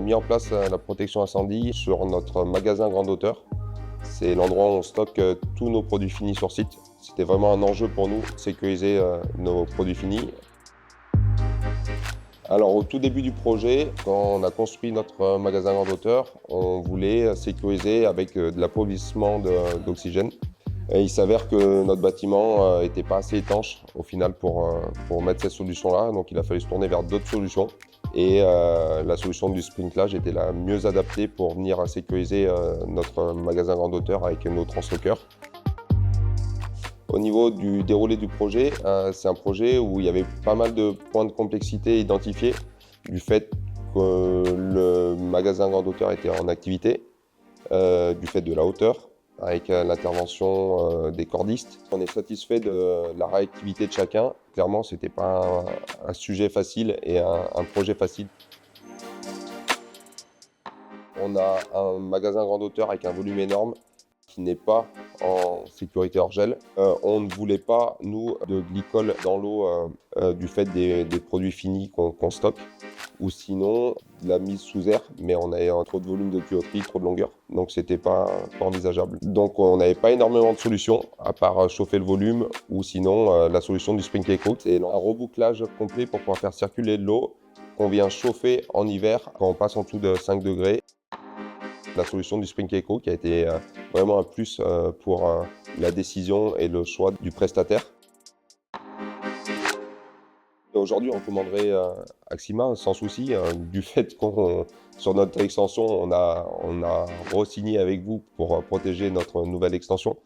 mis en place la protection incendie sur notre magasin grande hauteur. C'est l'endroit où on stocke tous nos produits finis sur site. C'était vraiment un enjeu pour nous de sécuriser nos produits finis. Alors au tout début du projet, quand on a construit notre magasin grande hauteur, on voulait sécuriser avec de l'approvisionnement d'oxygène. Et il s'avère que notre bâtiment n'était pas assez étanche au final pour mettre cette solution-là, donc il a fallu se tourner vers d'autres solutions. Et la solution du sprinklage était la mieux adaptée pour venir sécuriser notre magasin grande hauteur avec nos translockers. Au niveau du déroulé du projet, c'est un projet où il y avait pas mal de points de complexité identifiés du fait que le magasin grande hauteur était en activité, du fait de la hauteur, avec l'intervention des cordistes. On est satisfait de la réactivité de chacun. Clairement, ce n'était pas un sujet facile et un projet facile. On a un magasin grande hauteur avec un volume énorme qui n'est pas en sécurité hors gel. On ne voulait pas, nous, de glycol dans l'eau du fait des produits finis qu'on stocke, ou sinon de la mise sous air, mais on avait trop de volume de tuyauterie, trop de longueur, donc c'était pas envisageable. Donc on n'avait pas énormément de solutions, à part chauffer le volume, ou sinon la solution du sprinkler coat. C'est un rebouclage complet pour pouvoir faire circuler de l'eau qu'on vient chauffer en hiver quand on passe en dessous de 5 degrés. La solution du Spring Eco qui a été vraiment un plus pour la décision et le choix du prestataire. Aujourd'hui, on commanderait Axima sans souci, du fait qu'on, sur notre extension, on a re-signé avec vous pour protéger notre nouvelle extension.